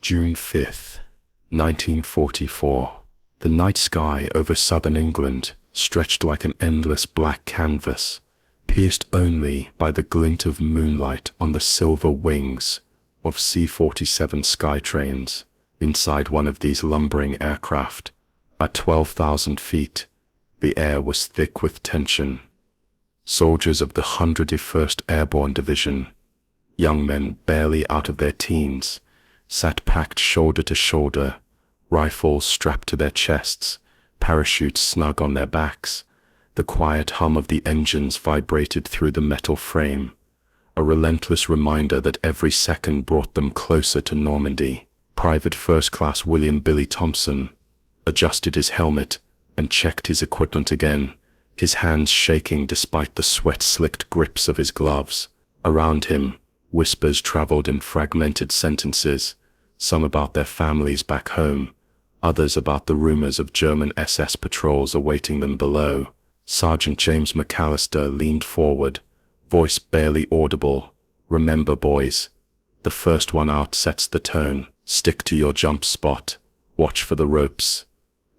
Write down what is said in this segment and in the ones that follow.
June 5th, 1944. The night sky over southern England stretched like an endless black canvas, pierced only by the glint of moonlight on the silver wings of C-47 Skytrains. Inside one of these lumbering aircraft, at 12,000 feet, the air was thick with tension. Soldiers of the 101st Airborne Division, young men barely out of their teens, sat packed shoulder to shoulder, rifles strapped to their chests, parachutes snug on their backs. The quiet hum of the engines vibrated through the metal frame, a relentless reminder that every second brought them closer to Normandy. Private First Class William Billy Thompson adjusted his helmet and checked his equipment again, his hands shaking despite the sweat-slicked grips of his gloves. Around him, whispers traveled in fragmented sentences, some about their families back home, others about the rumors of German SS patrols awaiting them below. Sergeant James McAllister leaned forward, voice barely audible. "Remember, boys, the first one out sets the tone. Stick to your jump spot. Watch for the ropes."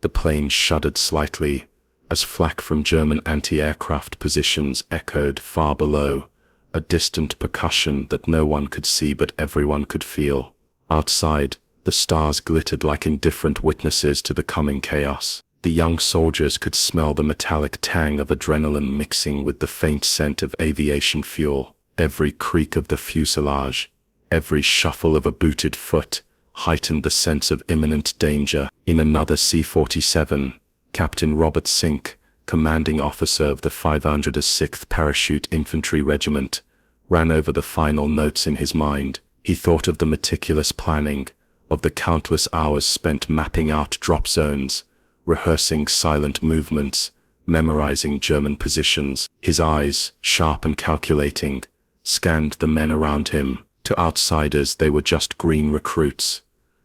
The plane shuddered slightly as flak from German anti-aircraft positions echoed far below, a distant percussion that no one could see but everyone could feel. Outside, the stars glittered like indifferent witnesses to the coming chaos. The young soldiers could smell the metallic tang of adrenaline mixing with the faint scent of aviation fuel. Every creak of the fuselage, every shuffle of a booted foot, heightened the sense of imminent danger. In another C-47, Captain Robert Sink, commanding officer of the 506th Parachute Infantry Regiment, ran over the final notes in his mind. He thought of the meticulous planning, of the countless hours spent mapping out drop zones, rehearsing silent movements, memorizing German positions. His eyes, sharp and calculating, scanned the men around him. To outsiders they were just green recruits.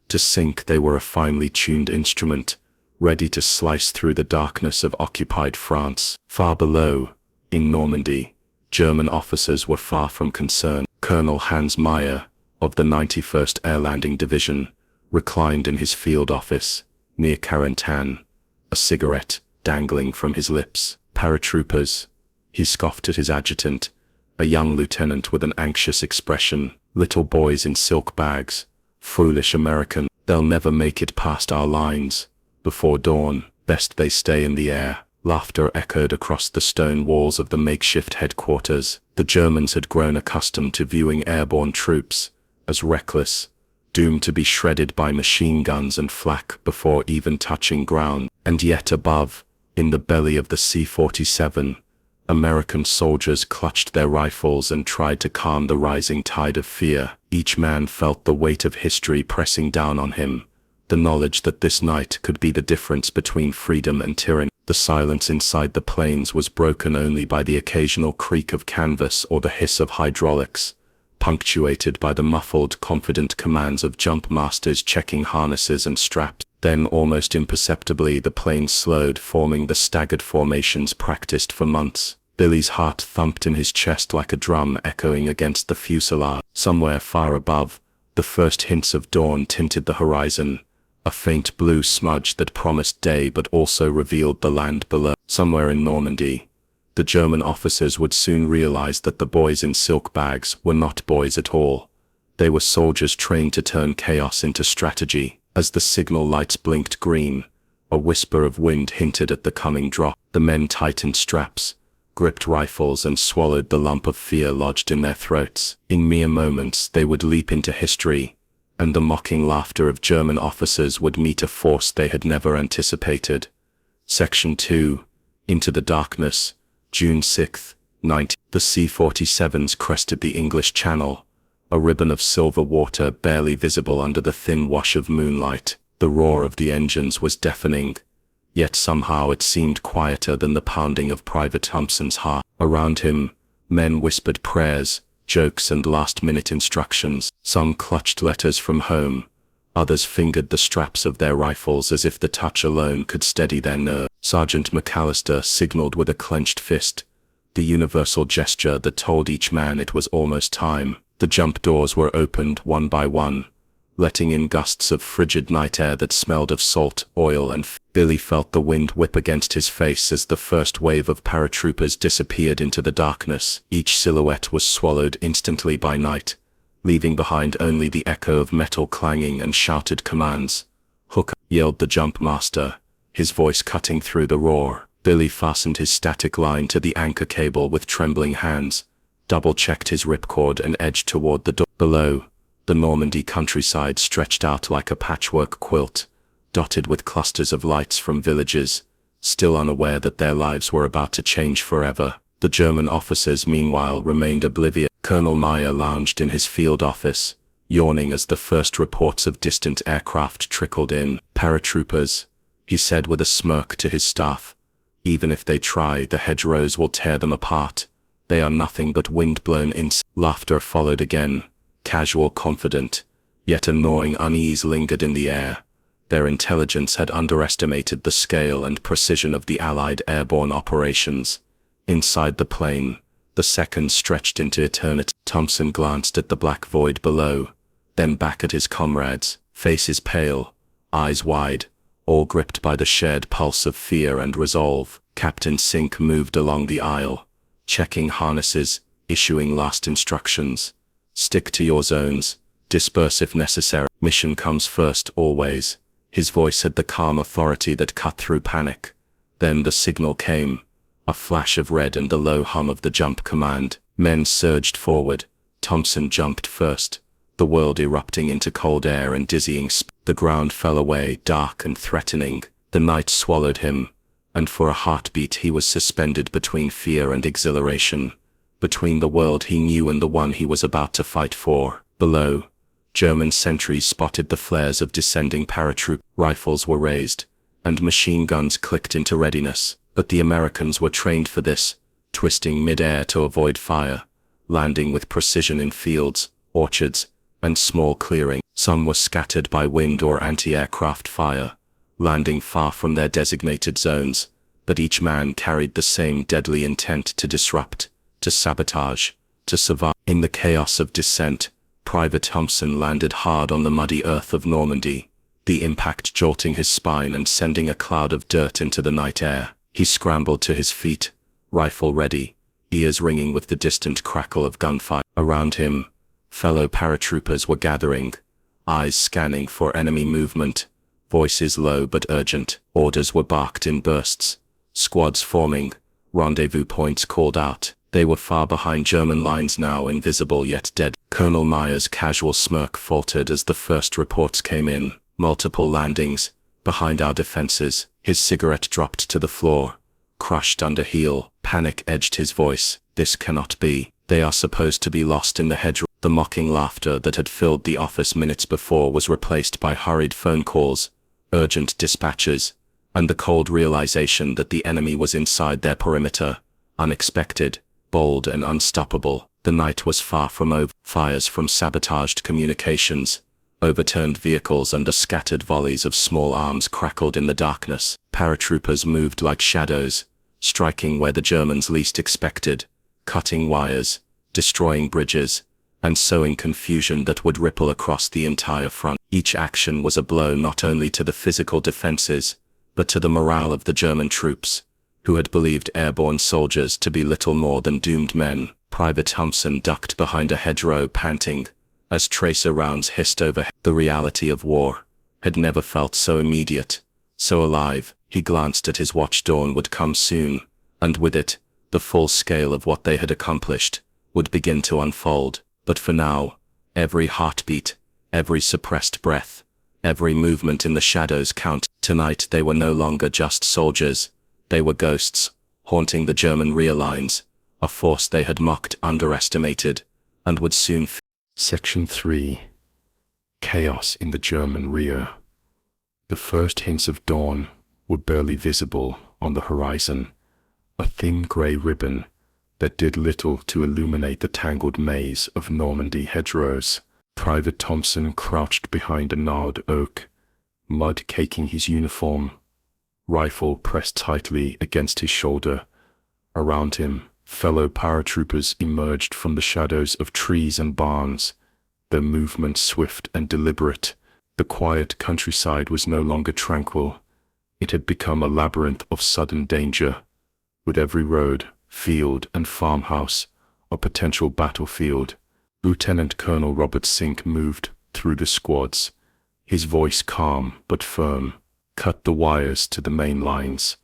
To Sink they were a finely tuned instrument, ready to slice through the darkness of occupied France. Far below, in Normandy, German officers were far from concerned. Colonel Hans Meyer, of the 91st Air Landing Division, reclined in his field office, near Carentan, a cigarette dangling from his lips. "Paratroopers," he scoffed at his adjutant, a young lieutenant with an anxious expression. "Little boys in silk bags. Foolish American. They'll never make it past our lines before dawn. Best they stay in the air." Laughter echoed across the stone walls of the makeshift headquarters. The Germans had grown accustomed to viewing airborne troops as reckless, doomed to be shredded by machine guns and flak before even touching ground. And yet above, in the belly of the C-47, American soldiers clutched their rifles and tried to calm the rising tide of fear. Each man felt the weight of history pressing down on him, the knowledge that this night could be the difference between freedom and tyranny. The silence inside the planes was broken only by the occasional creak of canvas or the hiss of hydraulics, punctuated by the muffled, confident commands of jump masters checking harnesses and straps. Then, almost imperceptibly, the plane slowed, forming the staggered formations practiced for months. Billy's heart thumped in his chest like a drum echoing against the fuselage. Somewhere far above, the first hints of dawn tinted the horizon, a faint blue smudge that promised day but also revealed the land below. Somewhere in Normandy, the German officers would soon realize that the boys in silk bags were not boys at all. They were soldiers trained to turn chaos into strategy. As the signal lights blinked green, a whisper of wind hinted at the coming drop. The men tightened straps, gripped rifles and swallowed the lump of fear lodged in their throats. In mere moments they would leap into history, and the mocking laughter of German officers would meet a force they had never anticipated. Section 2. Into the darkness. June 6, 19. The C-47s crested the English Channel, a ribbon of silver water barely visible under the thin wash of moonlight. The roar of the engines was deafening, yet somehow it seemed quieter than the pounding of Private Thompson's heart. Around him, men whispered prayers, jokes and last-minute instructions. Some clutched letters from home, others fingered the straps of their rifles as if the touch alone could steady their nerve. Sergeant McAllister signaled with a clenched fist, the universal gesture that told each man it was almost time. The jump doors were opened one by one, letting in gusts of frigid night air that smelled of salt, oil, and Billy felt the wind whip against his face as the first wave of paratroopers disappeared into the darkness. Each silhouette was swallowed instantly by night, leaving behind only the echo of metal clanging and shouted commands. "Hook!" yelled the jump master, his voice cutting through the roar. Billy fastened his static line to the anchor cable with trembling hands, double-checked his ripcord and edged toward the door. Below, the Normandy countryside stretched out like a patchwork quilt, dotted with clusters of lights from villages, still unaware that their lives were about to change forever. The German officers, meanwhile, remained oblivious. Colonel Meyer lounged in his field office, yawning as the first reports of distant aircraft trickled in. "Paratroopers," he said with a smirk to his staff. "Even if they try, the hedgerows will tear them apart. They are nothing but wind-blown insects." Laughter followed again, casual, confident, yet a gnawing unease lingered in the air. Their intelligence had underestimated the scale and precision of the Allied airborne operations. Inside the plane, the seconds stretched into eternity. Thompson glanced at the black void below, then back at his comrades, faces pale, eyes wide, all gripped by the shared pulse of fear and resolve. Captain Sink moved along the aisle, checking harnesses, issuing last instructions. "Stick to your zones, disperse if necessary. Mission comes first, always." His voice had the calm authority that cut through panic. Then the signal came, a flash of red and the low hum of the jump command. Men surged forward. Thompson jumped first, the world erupting into cold air and dizzying speed. The ground fell away, dark and threatening. The night swallowed him, and for a heartbeat he was suspended between fear and exhilaration, between the world he knew and the one he was about to fight for. Below, German sentries spotted the flares of descending paratroop. Rifles were raised, and machine guns clicked into readiness. But the Americans were trained for this, twisting mid-air to avoid fire, landing with precision in fields, orchards, and small clearings. Some were scattered by wind or anti-aircraft fire, landing far from their designated zones, but each man carried the same deadly intent: to disrupt, to sabotage, to survive. In the chaos of descent, Private Thompson landed hard on the muddy earth of Normandy, the impact jolting his spine and sending a cloud of dirt into the night air. He scrambled to his feet, rifle ready, ears ringing with the distant crackle of gunfire. Around him, fellow paratroopers were gathering, eyes scanning for enemy movement, voices low but urgent. Orders were barked in bursts, squads forming, rendezvous points called out. They were far behind German lines now, invisible yet dead. Colonel Meyer's casual smirk faltered as the first reports came in. "Multiple landings, behind our defenses." His cigarette dropped to the floor, crushed under heel. Panic edged his voice. "This cannot be. They are supposed to be lost in the hedgerow." The mocking laughter that had filled the office minutes before was replaced by hurried phone calls, urgent dispatches, and the cold realization that the enemy was inside their perimeter, unexpected, bold and unstoppable. The night was far from over. Fires from sabotaged communications, overturned vehicles and the scattered volleys of small arms crackled in the darkness. Paratroopers moved like shadows, striking where the Germans least expected, cutting wires, destroying bridges, and sowing confusion that would ripple across the entire front. Each action was a blow not only to the physical defenses, but to the morale of the German troops, who had believed airborne soldiers to be little more than doomed men. Private Thompson ducked behind a hedgerow, panting, as tracer rounds hissed overhead. The reality of war had never felt so immediate, so alive. He glanced at his watch. Dawn would come soon, and with it, the full scale of what they had accomplished would begin to unfold. But for now, every heartbeat, every suppressed breath, every movement in the shadows counted. Tonight they were no longer just soldiers. They were ghosts, haunting the German rear lines, a force they had mocked, underestimated, and would soon. Section 3. Chaos in the German rear. The first hints of dawn were barely visible on the horizon, a thin grey ribbon that did little to illuminate the tangled maze of Normandy hedgerows. Private Thompson crouched behind a gnarled oak, mud caking his uniform, rifle pressed tightly against his shoulder. Around him, fellow paratroopers emerged from the shadows of trees and barns, their movement swift and deliberate. The quiet countryside was no longer tranquil. It had become a labyrinth of sudden danger, with every road, field, and farmhouse a potential battlefield. Lieutenant Colonel Robert Sink moved through the squads, his voice calm but firm. Cut the wires to the main lines.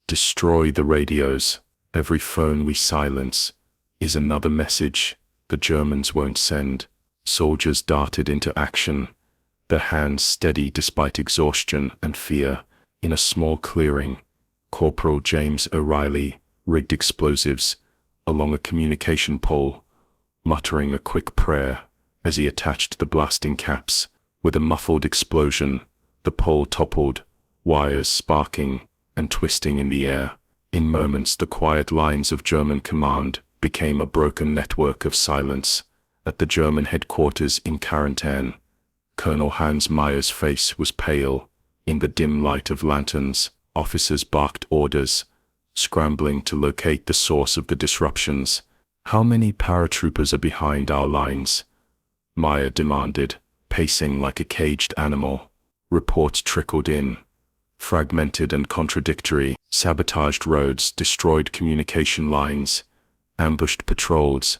Destroy the radios. Every phone we silence is another message the Germans won't send. Soldiers darted into action, their hands steady despite exhaustion and fear. In a small clearing, Corporal James O'Reilly rigged explosives along a communication pole, muttering a quick prayer as he attached the blasting caps. With a muffled explosion, the pole toppled, wires sparking and twisting in the air. In moments, the quiet lines of German command became a broken network of silence. At the German headquarters in quarantine, Colonel Hans Meyer's face was pale. In the dim light of lanterns, officers barked orders, scrambling to locate the source of the disruptions. "How many paratroopers are behind our lines?" Meyer demanded, pacing like a caged animal. Reports trickled in, fragmented and contradictory. Sabotaged roads, destroyed communication lines, ambushed patrols.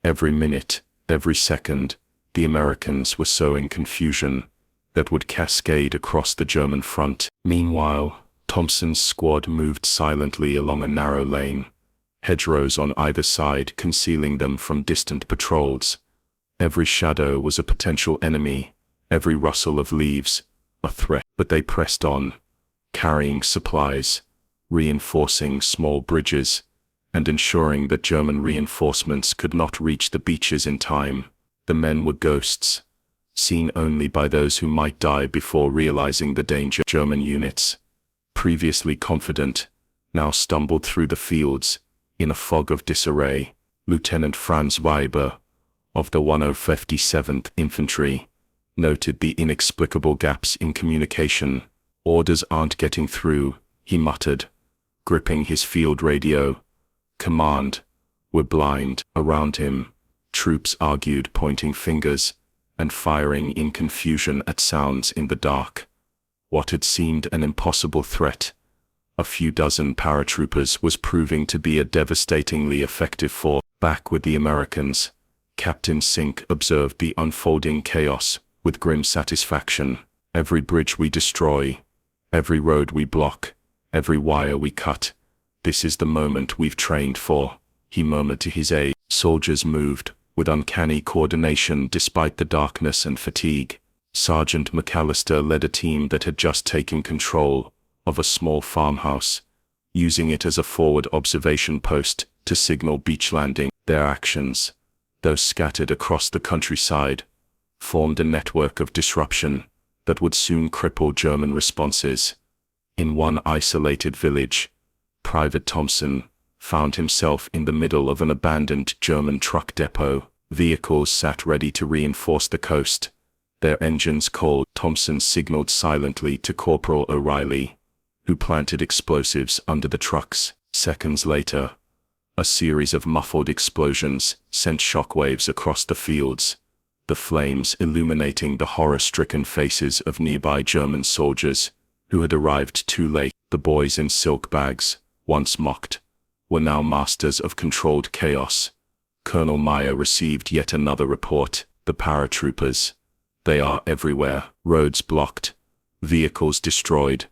Every minute, every second, the Americans were sowing confusion that would cascade across the German front. Meanwhile, Thompson's squad moved silently along a narrow lane, hedgerows on either side concealing them from distant patrols. Every shadow was a potential enemy, every rustle of leaves a threat. But they pressed on, carrying supplies, reinforcing small bridges, and ensuring that German reinforcements could not reach the beaches in time. The men were ghosts, seen only by those who might die before realizing the danger. German units, previously confident, now stumbled through the fields in a fog of disarray. Lieutenant Franz Weber, of the 157th Infantry, noted the inexplicable gaps in communication. "Orders aren't getting through," he muttered, gripping his field radio. "Command, we're blind." Around him, troops argued, pointing fingers and firing in confusion at sounds in the dark. What had seemed an impossible threat, a few dozen paratroopers, was proving to be a devastatingly effective force. Back with the Americans, Captain Sink observed the unfolding chaos with grim satisfaction. "Every bridge we destroy, every road we block, every wire we cut, this is the moment we've trained for," he murmured to his aide. Soldiers moved with uncanny coordination despite the darkness and fatigue. Sergeant McAllister led a team that had just taken control of a small farmhouse, using it as a forward observation post to signal beach landing. Their actions, though scattered across the countryside, formed a network of disruption that would soon cripple German responses. In one isolated village, Private Thompson found himself in the middle of an abandoned German truck depot. Vehicles sat ready to reinforce the coast, their engines cold. Thompson signaled silently to Corporal O'Reilly, who planted explosives under the trucks. Seconds later, a series of muffled explosions sent shockwaves across the fields, the flames illuminating the horror-stricken faces of nearby German soldiers who had arrived too late. The boys in silk bags, once mocked, were now masters of controlled chaos. Colonel Meyer received yet another report. "The paratroopers, they are everywhere. Roads blocked, vehicles destroyed.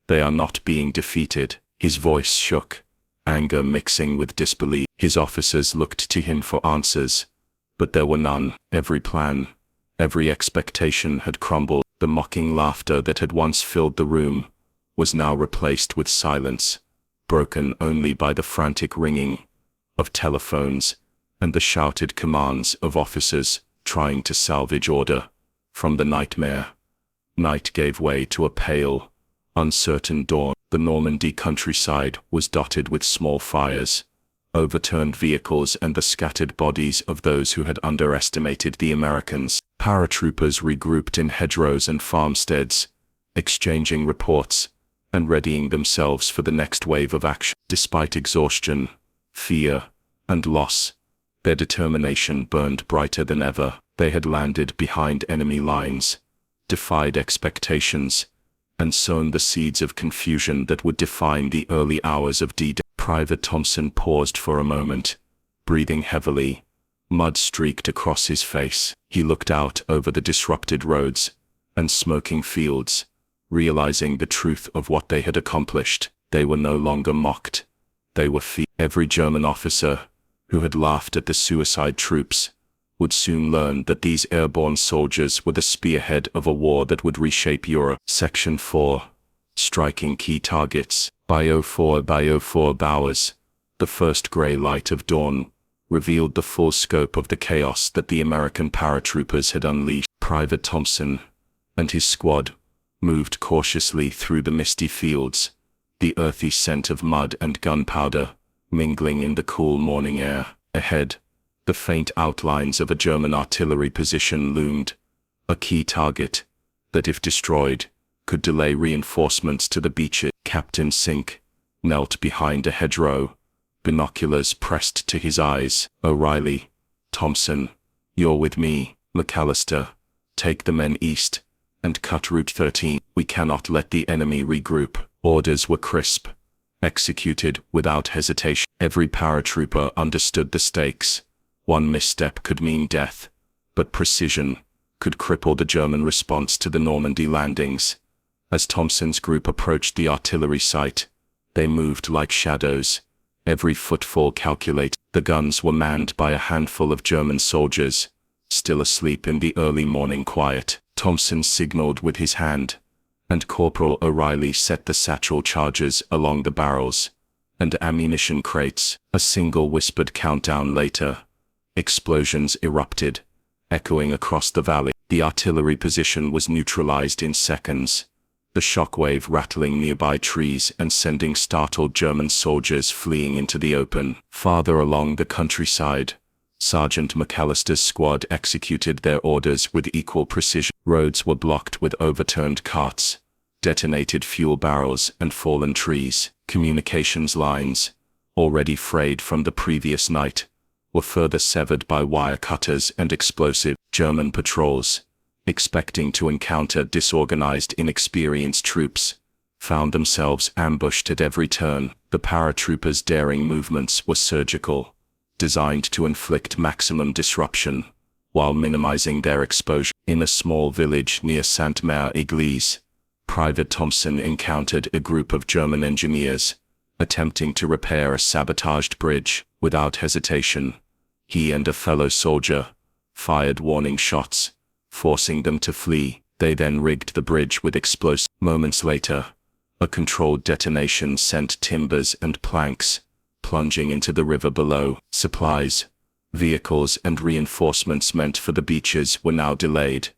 They are not being defeated." His voice shook, anger mixing with disbelief. His officers looked to him for answers, but there were none. Every plan, every expectation had crumbled. The mocking laughter that had once filled the room was now replaced with silence, broken only by the frantic ringing of telephones and the shouted commands of officers trying to salvage order from the nightmare. Night gave way to a pale, uncertain dawn. The Normandy countryside was dotted with small fires, overturned vehicles, and the scattered bodies of those who had underestimated the Americans. Paratroopers regrouped in hedgerows and farmsteads, exchanging reports and readying themselves for the next wave of action. Despite exhaustion, fear, and loss, their determination burned brighter than ever. They had landed behind enemy lines, defied expectations, and sown the seeds of confusion that would define the early hours of D-Day. Private Thompson paused for a moment, breathing heavily, mud streaked across his face. He looked out over the disrupted roads and smoking fields, realizing the truth of what they had accomplished. They were no longer mocked. They were feared. Every German officer who had laughed at the suicide troops would soon learn that these airborne soldiers were the spearhead of a war that would reshape Europe. Section 4. Striking key targets. By 04 hours, the first grey light of dawn revealed the full scope of the chaos that the American paratroopers had unleashed. Private Thompson and his squad moved cautiously through the misty fields, the earthy scent of mud and gunpowder mingling in the cool morning air. Ahead, the faint outlines of a German artillery position loomed, a key target that, if destroyed, could delay reinforcements to the beaches. Captain Sink knelt behind a hedgerow, binoculars pressed to his eyes. O'Reilly, Thompson, you're with me. McAllister, take the men east and cut Route 13. We cannot let the enemy regroup. Orders were crisp, executed without hesitation. Every paratrooper understood the stakes. One misstep could mean death, but precision could cripple the German response to the Normandy landings. As Thompson's group approached the artillery site, they moved like shadows, every footfall calculated. The guns were manned by a handful of German soldiers, still asleep in the early morning quiet. Thompson signaled with his hand, and Corporal O'Reilly set the satchel charges along the barrels and ammunition crates. A single whispered countdown later, explosions erupted, echoing across the valley. The artillery position was neutralized in seconds, the shockwave rattling nearby trees and sending startled German soldiers fleeing into the open. Farther along the countryside, Sergeant McAllister's squad executed their orders with equal precision. Roads were blocked with overturned carts, detonated fuel barrels, and fallen trees. Communications lines, already frayed from the previous night, were further severed by wire cutters and explosive. German patrols, expecting to encounter disorganized, inexperienced troops, found themselves ambushed at every turn. The paratroopers' daring movements were surgical, designed to inflict maximum disruption, while minimizing their exposure. In a small village near Sainte-Mère-Église, Private Thompson encountered a group of German engineers, attempting to repair a sabotaged bridge. Without hesitation, he and a fellow soldier fired warning shots, forcing them to flee. They then rigged the bridge with explosives. Moments later, a controlled detonation sent timbers and planks plunging into the river below. Supplies, vehicles, and reinforcements meant for the beaches were now delayed,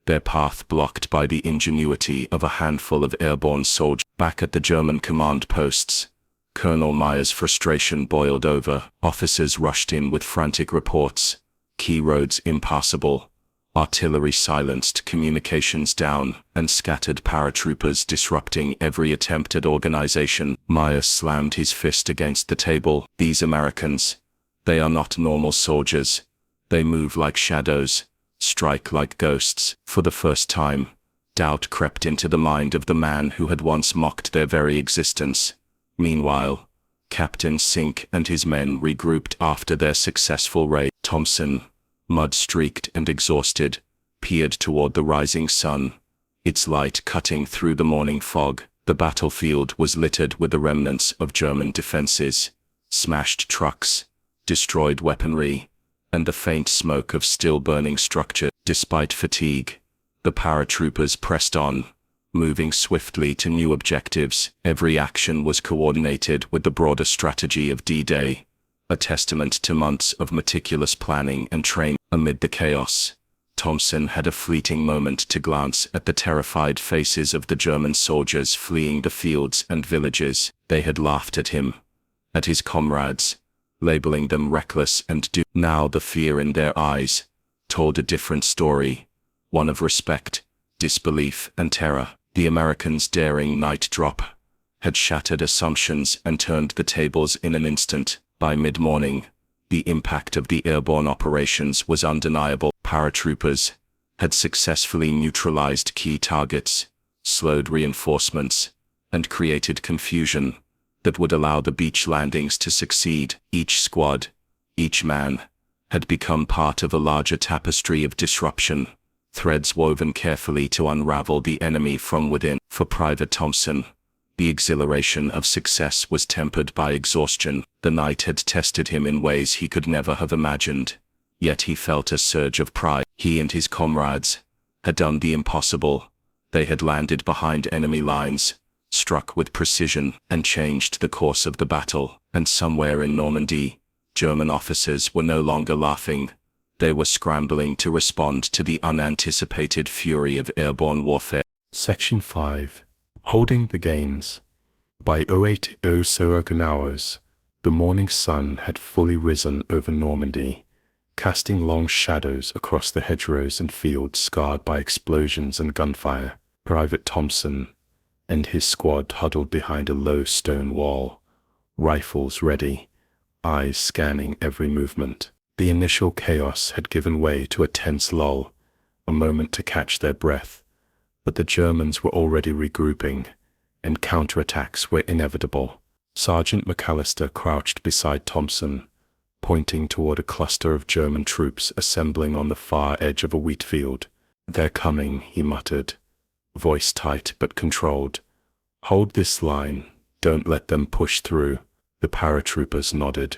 their path blocked by the ingenuity of a handful of airborne soldiers. Back at the German command posts, Colonel Meyer's frustration boiled over. Officers rushed in with frantic reports: key roads impassable, artillery silenced, communications down, and scattered paratroopers disrupting every attempt at organization. Meyer slammed his fist against the table. These Americans, they are not normal soldiers. They move like shadows, strike like ghosts. For the first time, doubt crept into the mind of the man who had once mocked their very existence. Meanwhile, Captain Sink and his men regrouped after their successful raid. Thompson, mud-streaked and exhausted, peered toward the rising sun, its light cutting through the morning fog. The battlefield was littered with the remnants of German defenses, smashed trucks, destroyed weaponry, and the faint smoke of still-burning structure. Despite fatigue, the paratroopers pressed on, moving swiftly to new objectives. Every action was coordinated with the broader strategy of D-Day, a testament to months of meticulous planning and training. Amid the chaos, Thompson had a fleeting moment to glance at the terrified faces of the German soldiers fleeing the fields and villages. They had laughed at him, at his comrades, labeling them reckless and doomed. Now the fear in their eyes told a different story, one of respect, disbelief, and terror. The Americans' daring night drop had shattered assumptions and turned the tables in an instant. By mid-morning, the impact of the airborne operations was undeniable. paratroopers had successfully neutralized key targets, slowed reinforcements, and created confusion that would allow the beach landings to succeed. Each squad, each man, had become part of a larger tapestry of disruption, threads woven carefully to unravel the enemy from within. For Private Thompson, the exhilaration of success was tempered by exhaustion. The night had tested him in ways he could never have imagined, yet he felt a surge of pride. He and his comrades had done the impossible. They had landed behind enemy lines, struck with precision, and changed the course of the battle. And somewhere in Normandy, German officers were no longer laughing. They were scrambling to respond to the unanticipated fury of airborne warfare. Section 5. Holding the Gains. By 08:00 hours, the morning sun had fully risen over Normandy, casting long shadows across the hedgerows and fields scarred by explosions and gunfire. Private Thompson and his squad huddled behind a low stone wall, rifles ready, eyes scanning every movement. The initial chaos had given way to a tense lull, a moment to catch their breath. But the Germans were already regrouping, and counterattacks were inevitable. Sergeant McAllister crouched beside Thompson, pointing toward a cluster of German troops assembling on the far edge of a wheat field. "They're coming," he muttered, voice tight but controlled. "Hold this line, don't let them push through." The paratroopers nodded,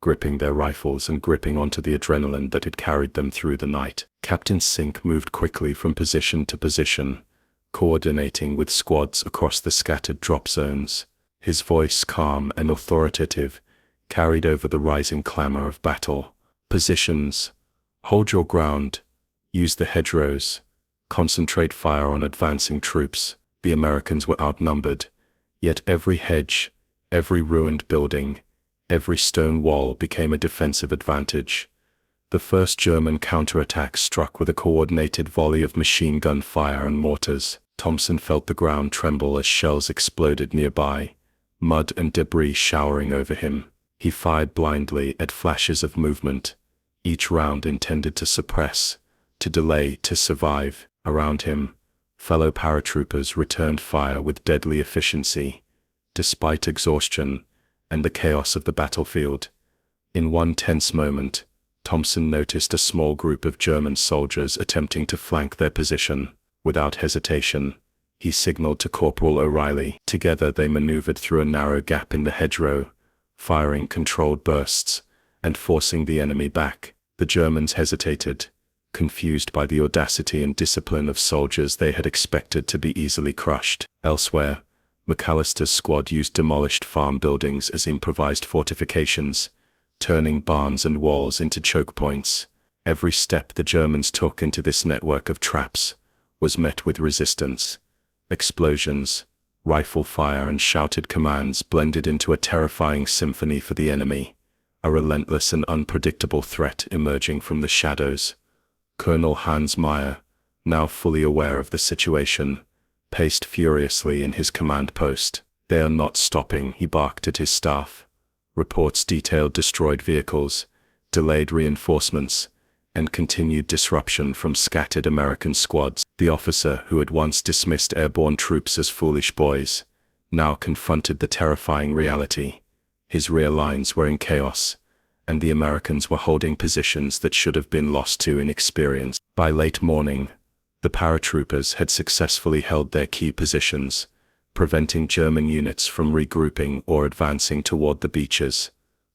gripping their rifles and gripping onto the adrenaline that had carried them through the night. Captain Sink moved quickly from position to position, coordinating with squads across the scattered drop zones. His voice, calm and authoritative, carried over the rising clamor of battle. "Positions. Hold your ground. Use the hedgerows. Concentrate fire on advancing troops." The Americans were outnumbered, yet every hedge, every ruined building, every stone wall became a defensive advantage. The first German counterattack struck with a coordinated volley of machine gun fire and mortars. Thompson felt the ground tremble as shells exploded nearby, mud and debris showering over him. He fired blindly at flashes of movement, each round intended to suppress, to delay, to survive. Around him, fellow paratroopers returned fire with deadly efficiency, despite exhaustion and the chaos of the battlefield. In one tense moment, Thompson noticed a small group of German soldiers attempting to flank their position. Without hesitation, he signaled to Corporal O'Reilly. Together they maneuvered through a narrow gap in the hedgerow, firing controlled bursts and forcing the enemy back. The Germans hesitated, confused by the audacity and discipline of soldiers they had expected to be easily crushed. Elsewhere, McAllister's squad used demolished farm buildings as improvised fortifications, turning barns and walls into choke points. Every step the Germans took into this network of traps was met with resistance. Explosions, rifle fire and shouted commands blended into a terrifying symphony for the enemy, a relentless and unpredictable threat emerging from the shadows. Colonel Hans Meyer, now fully aware of the situation, paced furiously in his command post. "They are not stopping," he barked at his staff. Reports detailed destroyed vehicles, delayed reinforcements, and continued disruption from scattered American squads. The officer who had once dismissed airborne troops as foolish boys, now confronted the terrifying reality. His rear lines were in chaos, and the Americans were holding positions that should have been lost to inexperience. By late morning, the paratroopers had successfully held their key positions, preventing German units from regrouping or advancing toward the beaches.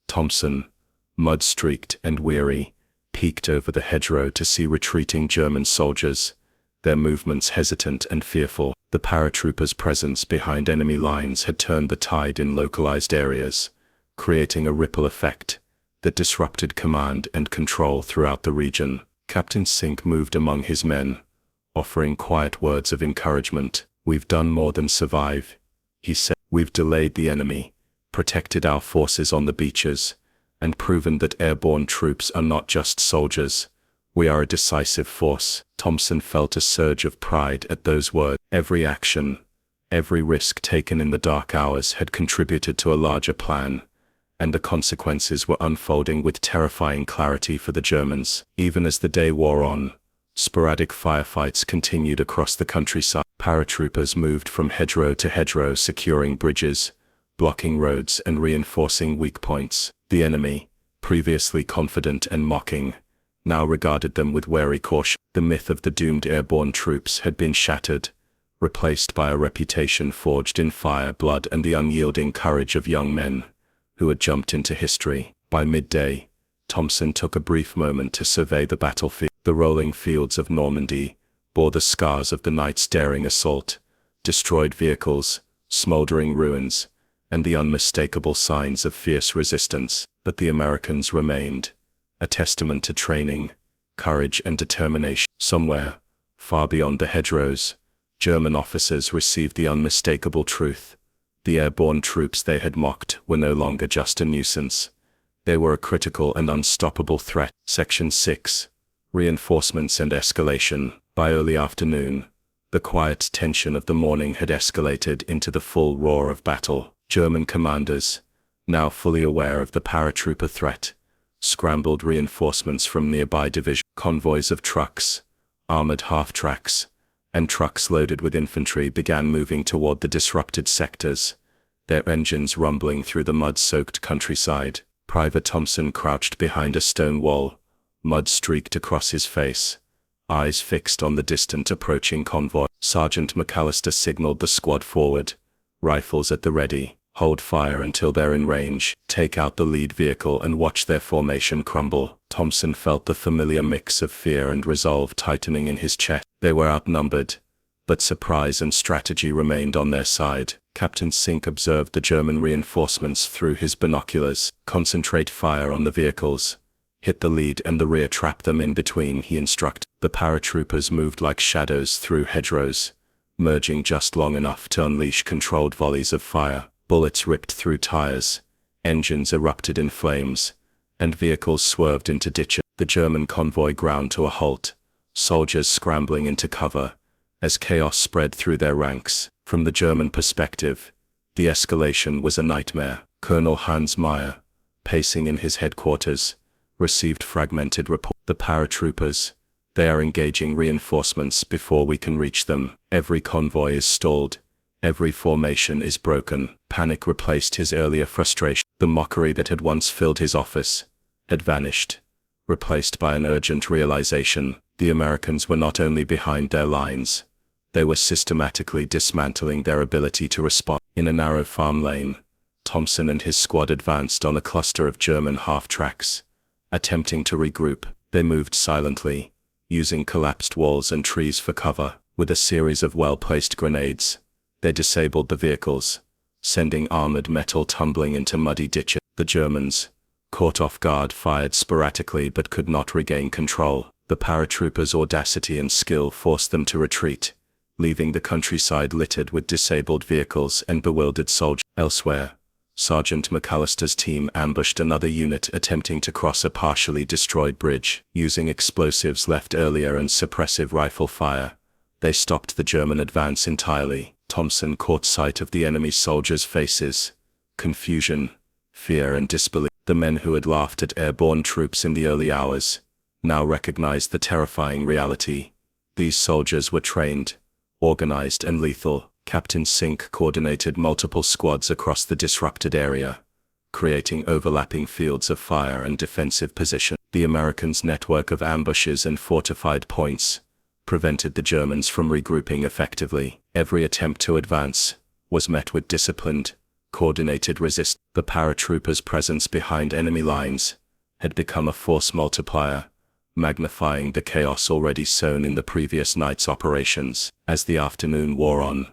Thompson, mud-streaked and weary, peeked over the hedgerow to see retreating German soldiers, their movements hesitant and fearful. The paratroopers' presence behind enemy lines had turned the tide in localized areas, creating a ripple effect that disrupted command and control throughout the region. Captain Sink moved among his men, offering quiet words of encouragement. "We've done more than survive," he said. "We've delayed the enemy, protected our forces on the beaches, and proven that airborne troops are not just soldiers. We are a decisive force." Thompson felt a surge of pride at those words. Every action, every risk taken in the dark hours had contributed to a larger plan, and the consequences were unfolding with terrifying clarity for the Germans. Even as the day wore on, sporadic firefights continued across the countryside. Paratroopers moved from hedgerow to hedgerow, securing bridges, blocking roads, and reinforcing weak points. The enemy, previously confident and mocking, now regarded them with wary caution. The myth of the doomed airborne troops had been shattered, replaced by a reputation forged in fire, blood, and the unyielding courage of young men who had jumped into history. By midday, Thompson took a brief moment to survey the battlefield. The rolling fields of Normandy bore the scars of the night's daring assault, destroyed vehicles, smoldering ruins, and the unmistakable signs of fierce resistance. But the Americans remained, a testament to training, courage, and determination. Somewhere, far beyond the hedgerows, German officers received the unmistakable truth. The airborne troops they had mocked were no longer just a nuisance. They were a critical and unstoppable threat. Section 6. Reinforcements and escalation. By early afternoon, the quiet tension of the morning had escalated into the full roar of battle. German commanders, now fully aware of the paratrooper threat, scrambled reinforcements from nearby divisions. Convoys of trucks, armored half-tracks, and trucks loaded with infantry began moving toward the disrupted sectors, their engines rumbling through the mud-soaked countryside. Private Thompson crouched behind a stone wall, mud streaked across his face, eyes fixed on the distant approaching convoy. Sergeant McAllister signaled the squad forward, rifles at the ready. Hold fire until they're in range. Take out the lead vehicle and watch their formation crumble. Thompson felt the familiar mix of fear and resolve tightening in his chest. They were outnumbered, but surprise and strategy remained on their side. Captain Sink observed the German reinforcements through his binoculars. Concentrate fire on the vehicles. Hit the lead and the rear, trap them in between, he instructed. The paratroopers moved like shadows through hedgerows, merging just long enough to unleash controlled volleys of fire. Bullets ripped through tires, engines erupted in flames, and vehicles swerved into ditches. The German convoy ground to a halt, soldiers scrambling into cover, as chaos spread through their ranks. From the German perspective, the escalation was a nightmare. Colonel Hans Meyer, pacing in his headquarters, received fragmented reports. The paratroopers, they are engaging reinforcements before we can reach them. Every convoy is stalled. Every formation is broken. Panic replaced his earlier frustration. The mockery that had once filled his office had vanished, replaced by an urgent realization. The Americans were not only behind their lines, they were systematically dismantling their ability to respond. In a narrow farm lane, Thompson and his squad advanced on a cluster of German half-tracks. Attempting to regroup, they moved silently, using collapsed walls and trees for cover. With a series of well-placed grenades, they disabled the vehicles, sending armored metal tumbling into muddy ditches. The Germans, caught off guard, fired sporadically but could not regain control. The paratroopers' audacity and skill forced them to retreat, leaving the countryside littered with disabled vehicles and bewildered soldiers. Elsewhere, Sergeant McAllister's team ambushed another unit attempting to cross a partially destroyed bridge. Using explosives left earlier and suppressive rifle fire, they stopped the German advance entirely. Thompson caught sight of the enemy soldiers' faces. Confusion, fear, and disbelief. The men who had laughed at airborne troops in the early hours now recognized the terrifying reality. These soldiers were trained, organized, and lethal. Captain Sink coordinated multiple squads across the disrupted area, creating overlapping fields of fire and defensive position. The Americans' network of ambushes and fortified points prevented the Germans from regrouping effectively. Every attempt to advance was met with disciplined, coordinated resistance. The paratroopers' presence behind enemy lines had become a force multiplier, magnifying the chaos already sown in the previous night's operations. As the afternoon wore on,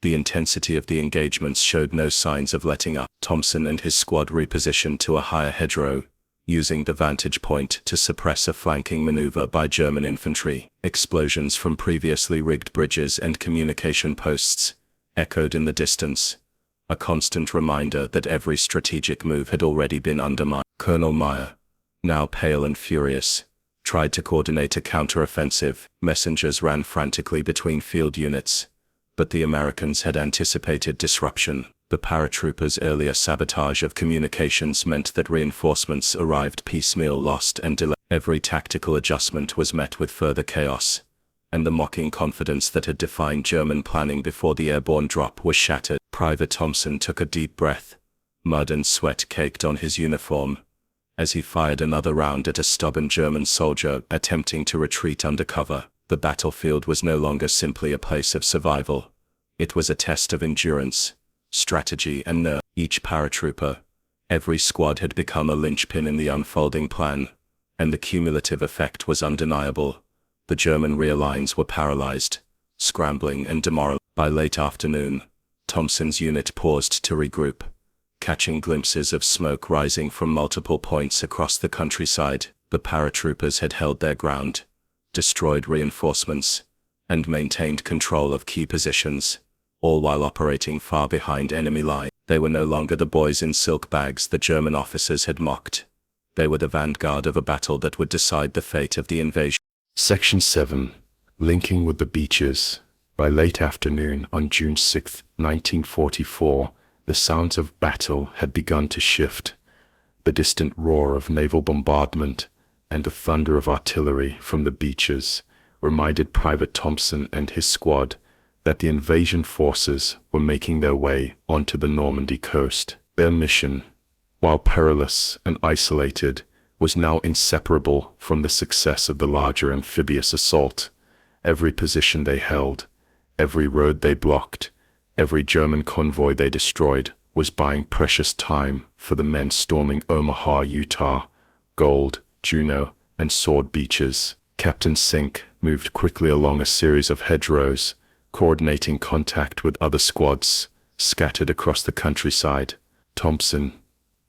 the intensity of the engagements showed no signs of letting up. Thompson and his squad repositioned to a higher hedgerow, using the vantage point to suppress a flanking maneuver by German infantry. Explosions from previously rigged bridges and communication posts echoed in the distance, a constant reminder that every strategic move had already been undermined. Colonel Meyer, now pale and furious, tried to coordinate a counteroffensive. Messengers ran frantically between field units, but the Americans had anticipated disruption. The paratroopers' earlier sabotage of communications meant that reinforcements arrived piecemeal, lost and delayed. Every tactical adjustment was met with further chaos, and the mocking confidence that had defined German planning before the airborne drop was shattered. Private Thompson took a deep breath. Mud and sweat caked on his uniform as he fired another round at a stubborn German soldier attempting to retreat under cover. The battlefield was no longer simply a place of survival. It was a test of endurance, strategy and nerve. Each paratrooper, every squad had become a linchpin in the unfolding plan, and the cumulative effect was undeniable. The German rear lines were paralyzed, scrambling and demoralized. By late afternoon, Thompson's unit paused to regroup, catching glimpses of smoke rising from multiple points across the countryside. The paratroopers had held their ground, destroyed reinforcements, and maintained control of key positions, all while operating far behind enemy lines. They were no longer the boys in silk bags the German officers had mocked. They were the vanguard of a battle that would decide the fate of the invasion. Section 7. Linking with the beaches. By late afternoon on June 6, 1944, the sounds of battle had begun to shift. The distant roar of naval bombardment and the thunder of artillery from the beaches reminded Private Thompson and his squad that the invasion forces were making their way onto the Normandy coast. Their mission, while perilous and isolated, was now inseparable from the success of the larger amphibious assault. Every position they held, every road they blocked, every German convoy they destroyed was buying precious time for the men storming Omaha, Utah, Gold, Juneau, and Sword beaches. Captain Sink moved quickly along a series of hedgerows, coordinating contact with other squads scattered across the countryside. Thompson,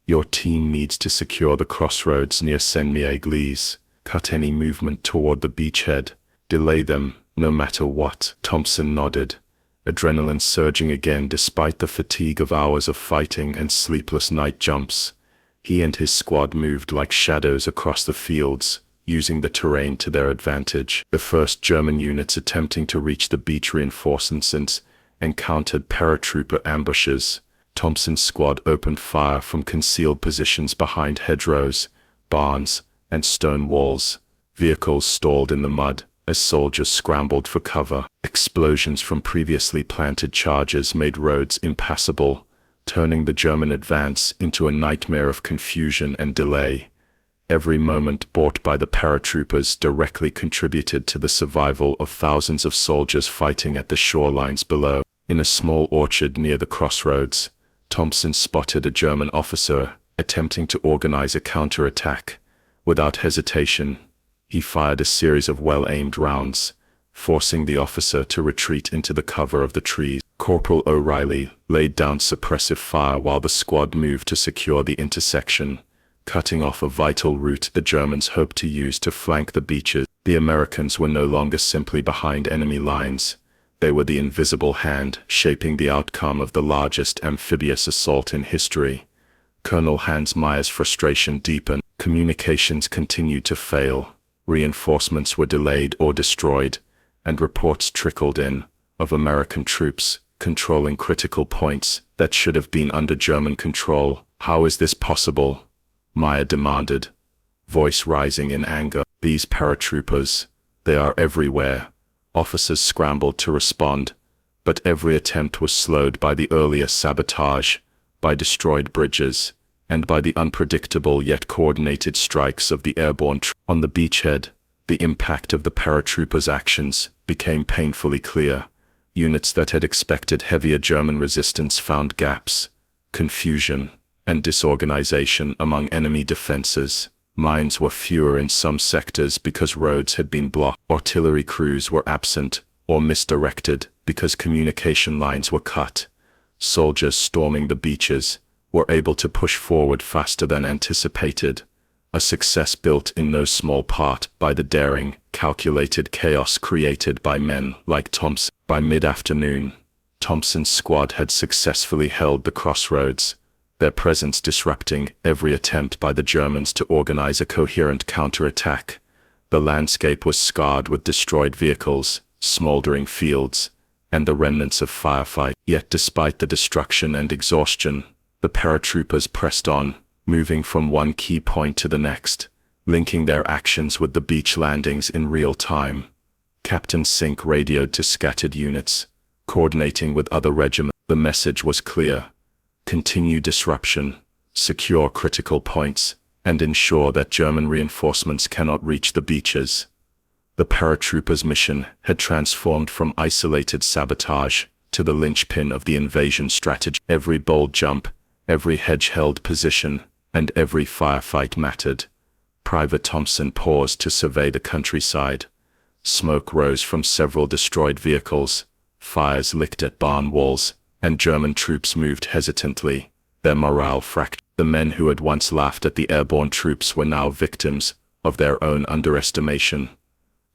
your team needs to secure the crossroads near Saint-Mihiel. Cut any movement toward the beachhead. Delay them, no matter what. Thompson nodded, adrenaline surging again despite the fatigue of hours of fighting and sleepless night jumps. He and his squad moved like shadows across the fields, using the terrain to their advantage. The first German units attempting to reach the beach reinforcements encountered paratrooper ambushes. Thompson's squad opened fire from concealed positions behind hedgerows, barns, and stone walls. Vehicles stalled in the mud as soldiers scrambled for cover. Explosions from previously planted charges made roads impassable, turning the German advance into a nightmare of confusion and delay. Every moment bought by the paratroopers directly contributed to the survival of thousands of soldiers fighting at the shorelines below. In a small orchard near the crossroads, Thompson spotted a German officer attempting to organize a counterattack. Without hesitation, he fired a series of well-aimed rounds, forcing the officer to retreat into the cover of the trees. Corporal O'Reilly laid down suppressive fire while the squad moved to secure the intersection, cutting off a vital route the Germans hoped to use to flank the beaches. The Americans were no longer simply behind enemy lines. They were the invisible hand shaping the outcome of the largest amphibious assault in history. Colonel Hans Meyer's frustration deepened. Communications continued to fail. Reinforcements were delayed or destroyed, and reports trickled in of American troops controlling critical points that should have been under German control. How is this possible? Meyer demanded, voice rising in anger. These paratroopers, they are everywhere. Officers scrambled to respond, but every attempt was slowed by the earlier sabotage, by destroyed bridges, and by the unpredictable yet coordinated strikes of the airborne troops. On the beachhead, the impact of the paratroopers' actions became painfully clear. Units that had expected heavier German resistance found gaps, confusion, and disorganization among enemy defenses. Mines were fewer in some sectors because roads had been blocked. Artillery crews were absent or misdirected because communication lines were cut. Soldiers storming the beaches were able to push forward faster than anticipated, a success built in no small part by the daring, calculated chaos created by men like Thompson. By mid-afternoon, Thompson's squad had successfully held the crossroads, their presence disrupting every attempt by the Germans to organize a coherent counterattack. The landscape was scarred with destroyed vehicles, smoldering fields, and the remnants of firefight. Yet despite the destruction and exhaustion, the paratroopers pressed on, moving from one key point to the next, linking their actions with the beach landings in real time. Captain Sink radioed to scattered units, coordinating with other regiments. The message was clear: continue disruption, secure critical points, and ensure that German reinforcements cannot reach the beaches. The paratroopers' mission had transformed from isolated sabotage to the linchpin of the invasion strategy. Every bold jump, every hedge-held position, and every firefight mattered. Private Thompson paused to survey the countryside. Smoke rose from several destroyed vehicles, fires licked at barn walls, and German troops moved hesitantly, their morale fractured. The men who had once laughed at the airborne troops were now victims of their own underestimation.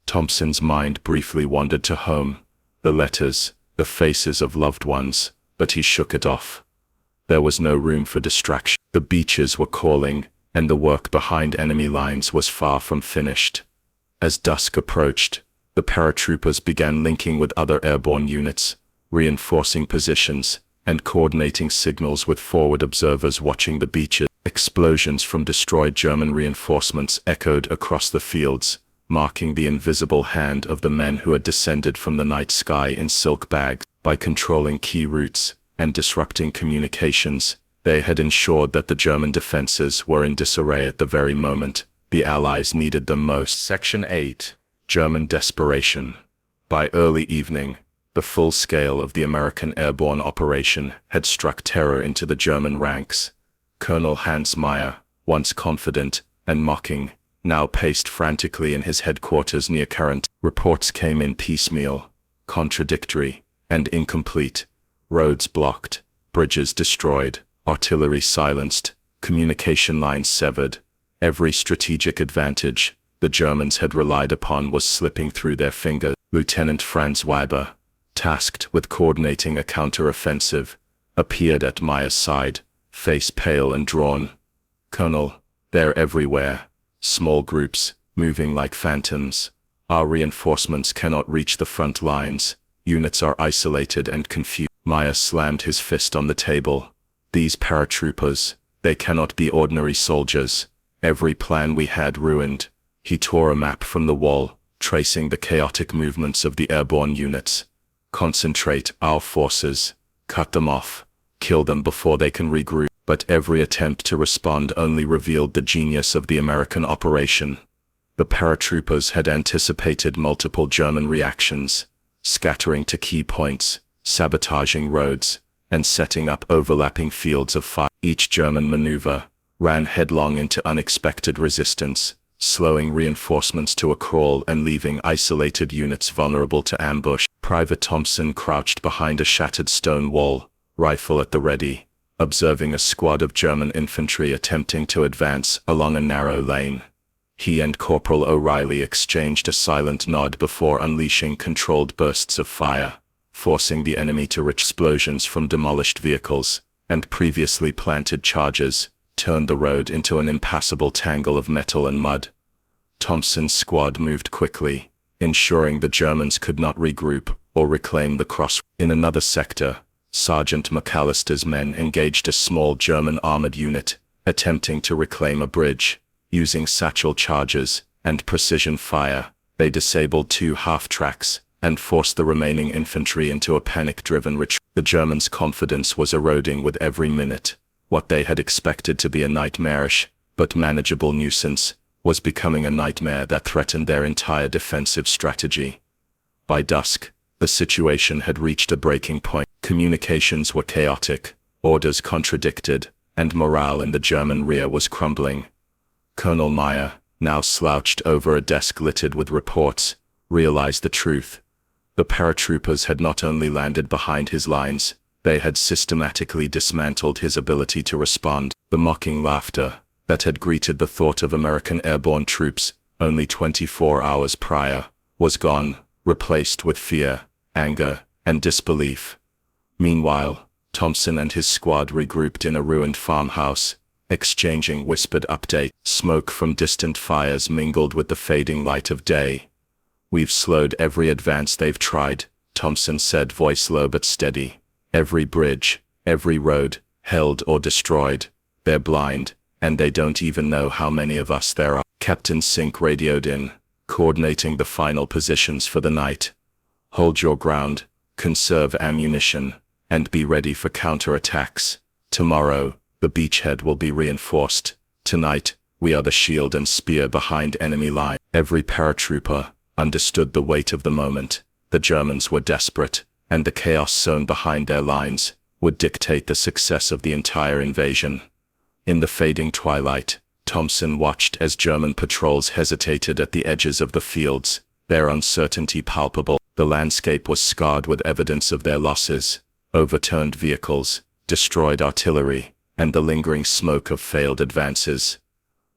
Thompson's mind briefly wandered to home, the letters, the faces of loved ones, but he shook it off. There was no room for distraction. The beaches were calling, and the work behind enemy lines was far from finished. As dusk approached, the paratroopers began linking with other airborne units, reinforcing positions, and coordinating signals with forward observers watching the beaches. Explosions from destroyed German reinforcements echoed across the fields, marking the invisible hand of the men who had descended from the night sky in silk bags. By controlling key routes and disrupting communications, they had ensured that the German defenses were in disarray at the very moment the Allies needed them most. Section 8. German Desperation. By early evening, the full scale of the American airborne operation had struck terror into the German ranks. Colonel Hans Meyer, once confident and mocking, now paced frantically in his headquarters near Current. Reports came in piecemeal, contradictory, and incomplete. Roads blocked, bridges destroyed, artillery silenced, communication lines severed. Every strategic advantage the Germans had relied upon was slipping through their fingers. Lieutenant Franz Weber, tasked with coordinating a counteroffensive, appeared at Meyer's side, face pale and drawn. "Colonel, they're everywhere. Small groups, moving like phantoms. Our reinforcements cannot reach the front lines. Units are isolated and confused." Meyer slammed his fist on the table. "These paratroopers, they cannot be ordinary soldiers. Every plan we had ruined." He tore a map from the wall, tracing the chaotic movements of the airborne units. "Concentrate our forces, cut them off, kill them before they can regroup." But every attempt to respond only revealed the genius of the American operation. The paratroopers had anticipated multiple German reactions, scattering to key points, sabotaging roads, and setting up overlapping fields of fire. Each German maneuver ran headlong into unexpected resistance, slowing reinforcements to a crawl and leaving isolated units vulnerable to ambush. Private Thompson crouched behind a shattered stone wall, rifle at the ready, observing a squad of German infantry attempting to advance along a narrow lane. He and Corporal O'Reilly exchanged a silent nod before unleashing controlled bursts of fire, forcing the enemy to reach. Explosions from demolished vehicles and previously planted charges turned the road into an impassable tangle of metal and mud. Thompson's squad moved quickly, ensuring the Germans could not regroup or reclaim the crossroads. In another sector, Sergeant McAllister's men engaged a small German armored unit, attempting to reclaim a bridge. Using satchel charges and precision fire, they disabled 2 half-tracks and forced the remaining infantry into a panic-driven retreat. The Germans' confidence was eroding with every minute. What they had expected to be a nightmarish but manageable nuisance was becoming a nightmare that threatened their entire defensive strategy. By dusk, the situation had reached a breaking point. Communications were chaotic, orders contradicted, and morale in the German rear was crumbling. Colonel Meyer, now slouched over a desk littered with reports, realized the truth. The paratroopers had not only landed behind his lines, they had systematically dismantled his ability to respond. The mocking laughter that had greeted the thought of American airborne troops only 24 hours prior was gone, replaced with fear, anger, and disbelief. Meanwhile, Thompson and his squad regrouped in a ruined farmhouse, exchanging whispered updates. Smoke from distant fires mingled with the fading light of day. "We've slowed every advance they've tried," Thompson said, voice low but steady. Every bridge, every road, held or destroyed. They're blind, and they don't even know how many of us there are. Captain Sink radioed in, coordinating the final positions for the night. Hold your ground, conserve ammunition, and be ready for counterattacks. Tomorrow, the beachhead will be reinforced. Tonight, we are the shield and spear behind enemy line. Every paratrooper understood the weight of the moment. The Germans were desperate, and the chaos sown behind their lines would dictate the success of the entire invasion. In the fading twilight, Thompson watched as German patrols hesitated at the edges of the fields, their uncertainty palpable. The landscape was scarred with evidence of their losses: overturned vehicles, destroyed artillery, and the lingering smoke of failed advances.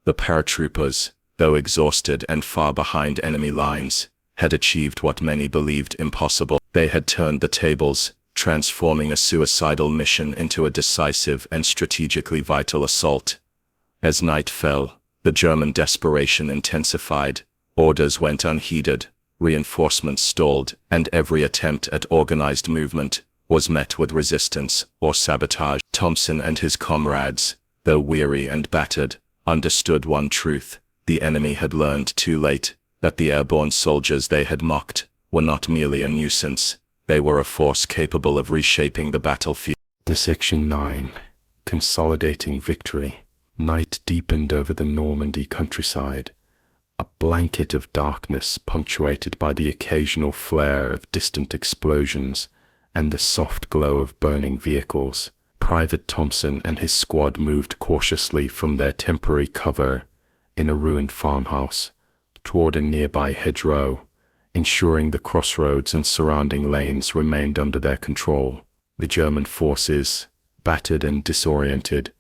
The paratroopers, though exhausted and far behind enemy lines, had achieved what many believed impossible. They had turned the tables, transforming a suicidal mission into a decisive and strategically vital assault. As night fell, the German desperation intensified. Orders went unheeded, reinforcements stalled, and every attempt at organized movement was met with resistance or sabotage. Thompson and his comrades, though weary and battered, understood one truth: the enemy had learned too late that the airborne soldiers they had mocked were not merely a nuisance, they were a force capable of reshaping the battlefield. Section 9. Consolidating Victory. Night deepened over the Normandy countryside, a blanket of darkness punctuated by the occasional flare of distant explosions and the soft glow of burning vehicles. Private Thompson and his squad moved cautiously from their temporary cover in a ruined farmhouse toward a nearby hedgerow, ensuring the crossroads and surrounding lanes remained under their control. The German forces, battered and disoriented,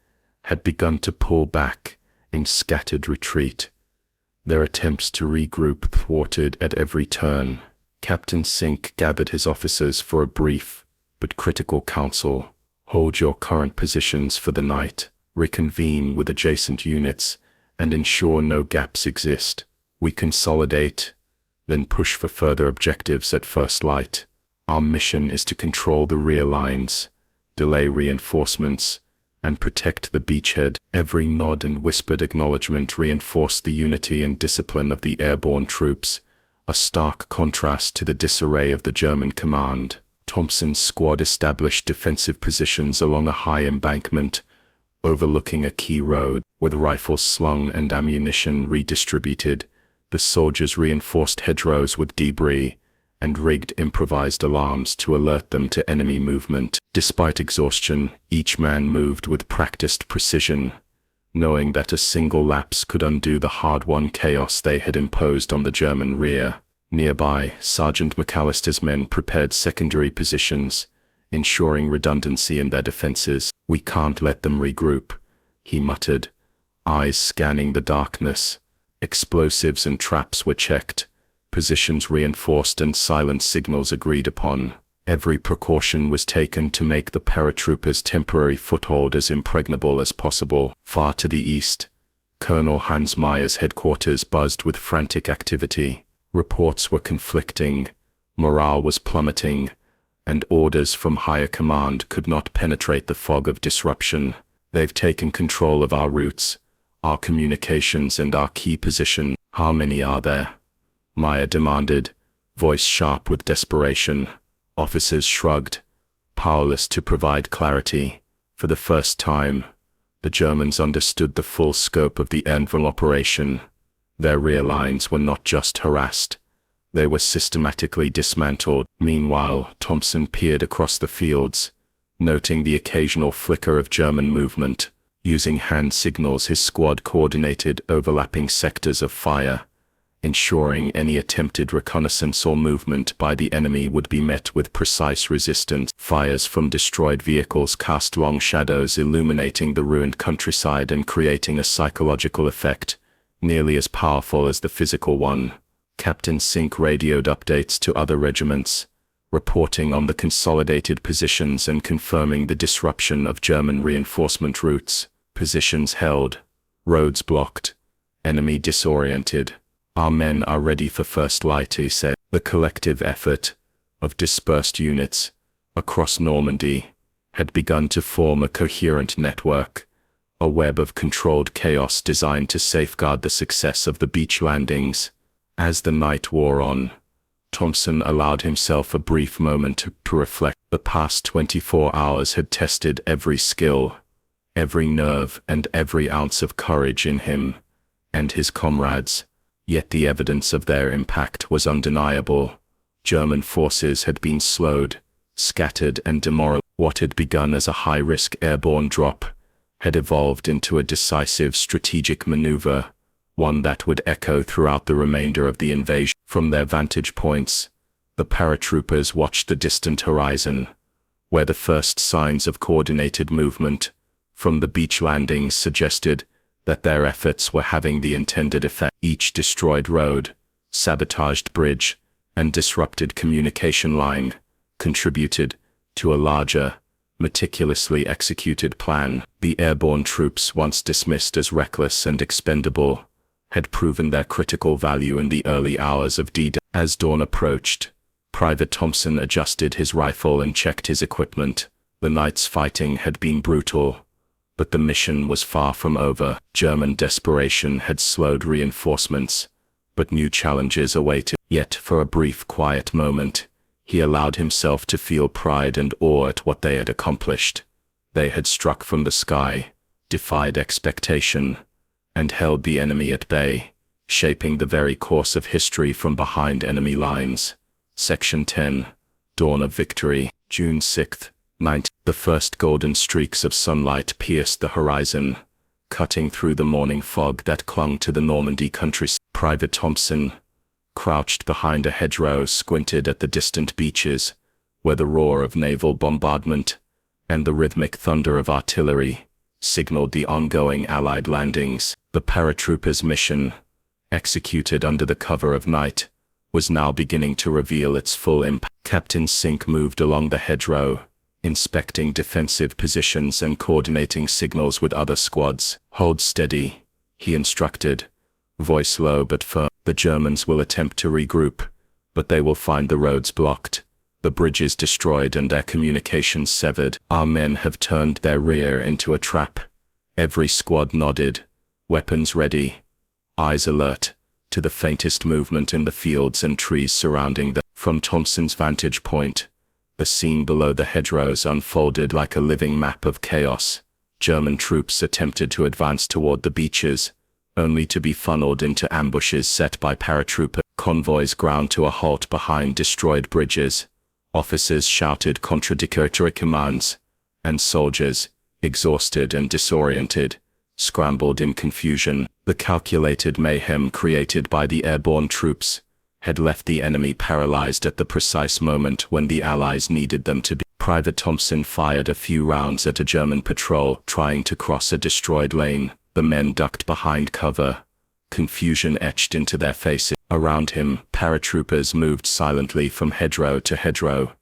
had begun to pull back in scattered retreat, their attempts to regroup thwarted at every turn. Captain Sink gathered his officers for a brief but critical council. Hold your current positions for the night, reconvene with adjacent units, and ensure no gaps exist. We consolidate, then push for further objectives at first light. Our mission is to control the rear lines, delay reinforcements, and protect the beachhead. Every nod and whispered acknowledgement reinforced the unity and discipline of the airborne troops, a stark contrast to the disarray of the German command. Thompson's squad established defensive positions along a high embankment, overlooking a key road. With rifles slung and ammunition redistributed, the soldiers reinforced hedgerows with debris and rigged improvised alarms to alert them to enemy movement. Despite exhaustion, each man moved with practiced precision, knowing that a single lapse could undo the hard-won chaos they had imposed on the German rear. Nearby, Sergeant McAllister's men prepared secondary positions, ensuring redundancy in their defenses. "We can't let them regroup," he muttered, eyes scanning the darkness. Explosives and traps were checked, positions reinforced, and silent signals agreed upon. Every precaution was taken to make the paratroopers' temporary foothold as impregnable as possible. Far to the east, Colonel Hans Meyer's headquarters buzzed with frantic activity. Reports were conflicting, morale was plummeting, and orders from higher command could not penetrate the fog of disruption. "They've taken control of our routes, our communications, and our key position." "How many are there?" Meyer demanded, voice sharp with desperation. Officers shrugged, powerless to provide clarity. For the first time, the Germans understood the full scope of the Anvil operation. Their rear lines were not just harassed, they were systematically dismantled. Meanwhile, Thompson peered across the fields, noting the occasional flicker of German movement. Using hand signals, his squad coordinated overlapping sectors of fire, ensuring any attempted reconnaissance or movement by the enemy would be met with precise resistance. Fires from destroyed vehicles cast long shadows, illuminating the ruined countryside and creating a psychological effect nearly as powerful as the physical one. Captain Sink radioed updates to other regiments, reporting on the consolidated positions and confirming the disruption of German reinforcement routes. Positions held, roads blocked, enemy disoriented. "Our men are ready for first light," he said. The collective effort, of dispersed units across Normandy had begun to form a coherent network, a web of controlled chaos designed to safeguard the success of the beach landings. As the night wore on, Thompson allowed himself a brief moment to reflect. The past 24 hours had tested every skill, every nerve, and every ounce of courage in him and his comrades, yet the evidence of their impact was undeniable. German forces had been slowed, scattered, and demoralized. What had begun as a high-risk airborne drop had evolved into a decisive strategic maneuver, one that would echo throughout the remainder of the invasion. From their vantage points, the paratroopers watched the distant horizon, where the first signs of coordinated movement from the beach landings suggested that their efforts were having the intended effect. Each destroyed road, sabotaged bridge, and disrupted communication line contributed to a larger, meticulously executed plan. The airborne troops, once dismissed as reckless and expendable, had proven their critical value in the early hours of D-Day. As dawn approached, Private Thompson adjusted his rifle and checked his equipment. The night's fighting had been brutal, but the mission was far from over. German desperation had slowed reinforcements, but new challenges awaited. Yet for a brief quiet moment, he allowed himself to feel pride and awe at what they had accomplished. They had struck from the sky, defied expectation, and held the enemy at bay, shaping the very course of history from behind enemy lines. Section 10. Dawn of Victory. June 6, 19. The first golden streaks of sunlight pierced the horizon, cutting through the morning fog that clung to the Normandy countryside. Private Thompson, crouched behind a hedgerow, squinted at the distant beaches, where the roar of naval bombardment and the rhythmic thunder of artillery signaled the ongoing Allied landings. The paratroopers' mission, executed under the cover of night, was now beginning to reveal its full impact. Captain Sink moved along the hedgerow, inspecting defensive positions and coordinating signals with other squads. "Hold steady," he instructed, voice low but firm. "The Germans will attempt to regroup, but they will find the roads blocked, the bridges destroyed, and their communications severed. Our men have turned their rear into a trap." Every squad nodded, weapons ready, eyes alert to the faintest movement in the fields and trees surrounding them. From Thompson's vantage point, the scene below the hedgerows unfolded like a living map of chaos. German troops attempted to advance toward the beaches, only to be funneled into ambushes set by paratrooper convoys. Ground to a halt behind destroyed bridges. Officers shouted contradictory commands, and soldiers, exhausted and disoriented, scrambled in confusion. The calculated mayhem created by the airborne troops had left the enemy paralyzed at the precise moment when the Allies needed them to be. Private Thompson fired a few rounds at a German patrol trying to cross a destroyed lane. The men ducked behind cover, confusion etched into their faces. Around him, paratroopers moved silently from hedgerow to hedgerow,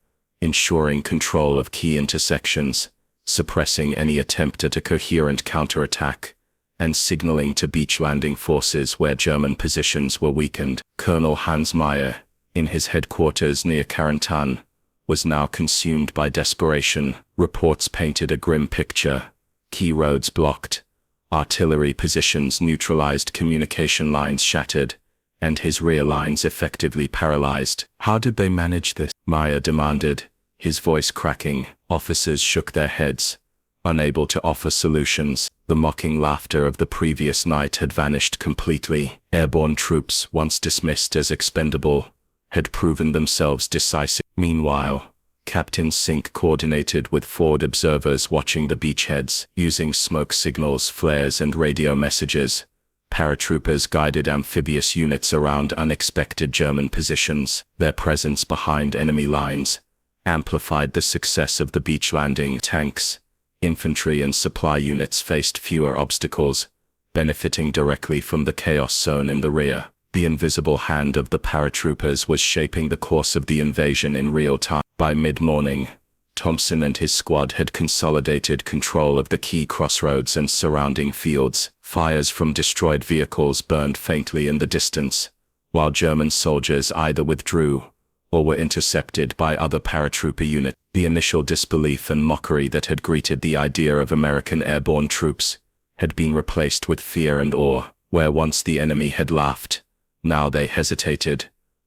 ensuring control of key intersections, suppressing any attempt at a coherent counterattack, and signaling to beach landing forces where German positions were weakened. Colonel Hans Meyer, in his headquarters near Carentan, was now consumed by desperation. Reports painted a grim picture: key roads blocked, artillery positions neutralized, communication lines shattered, and his rear lines effectively paralyzed. "How did they manage this?" Meyer demanded, his voice cracking. Officers shook their heads, unable to offer solutions. The mocking laughter of the previous night had vanished completely. Airborne troops, once dismissed as expendable, had proven themselves decisive. Meanwhile, Captain Sink coordinated with forward observers watching the beachheads, using smoke signals, flares, and radio messages. Paratroopers guided amphibious units around unexpected German positions. Their presence behind enemy lines amplified the success of the beach landing. Tanks, infantry, and supply units faced fewer obstacles, benefiting directly from the chaos zone in the rear. The invisible hand of the paratroopers was shaping the course of the invasion in real time. By mid-morning, Thompson and his squad had consolidated control of the key crossroads and surrounding fields. Fires from destroyed vehicles burned faintly in the distance, while German soldiers either withdrew or were intercepted by other paratrooper units. The initial disbelief and mockery that had greeted the idea of American airborne troops had been replaced with fear and awe. Where once the enemy had laughed, now they hesitated,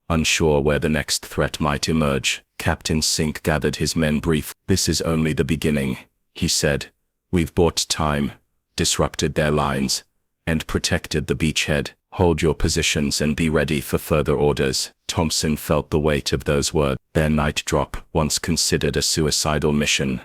unsure where the next threat might emerge. Captain Sink gathered his men briefly. "This is only the beginning," he said. "We've bought time, disrupted their lines, and protected the beachhead. Hold your positions and be ready for further orders." Thompson felt the weight of those words. Their night drop, once considered a suicidal mission,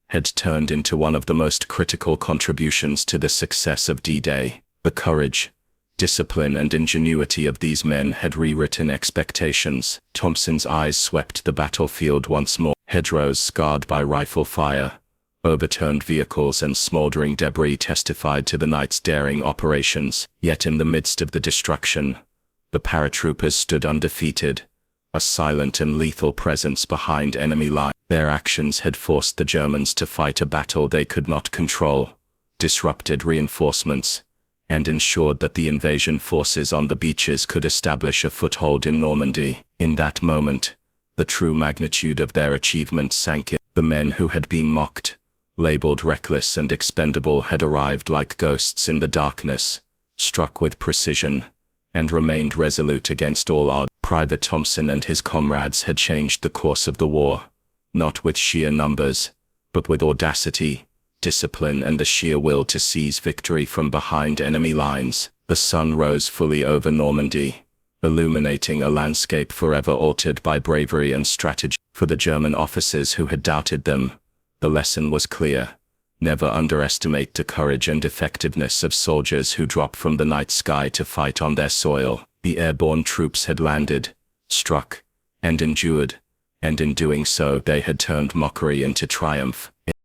had turned into one of the most critical contributions to the success of D-Day. The courage, discipline and ingenuity of these men had rewritten expectations. Thompson's eyes swept the battlefield once more. Hedgerows scarred by rifle fire, overturned vehicles and smoldering debris testified to the night's daring operations. Yet in the midst of the destruction, the paratroopers stood undefeated, a silent and lethal presence behind enemy lines. Their actions had forced the Germans to fight a battle they could not control, disrupted reinforcements, and ensured that the invasion forces on the beaches could establish a foothold in Normandy. In that moment, the true magnitude of their achievements sank in. The men who had been mocked, labeled reckless and expendable, had arrived like ghosts in the darkness, struck with precision, and remained resolute against all odds. Private Thompson and his comrades had changed the course of the war, not with sheer numbers, but with audacity, discipline and the sheer will to seize victory from behind enemy lines. The sun rose fully over Normandy, illuminating a landscape forever altered by bravery and strategy. For the German officers who had doubted them, the lesson was clear. Never underestimate the courage and effectiveness of soldiers who drop from the night sky to fight on their soil. The airborne troops had landed, struck, and endured, and in doing so they had turned mockery into triumph.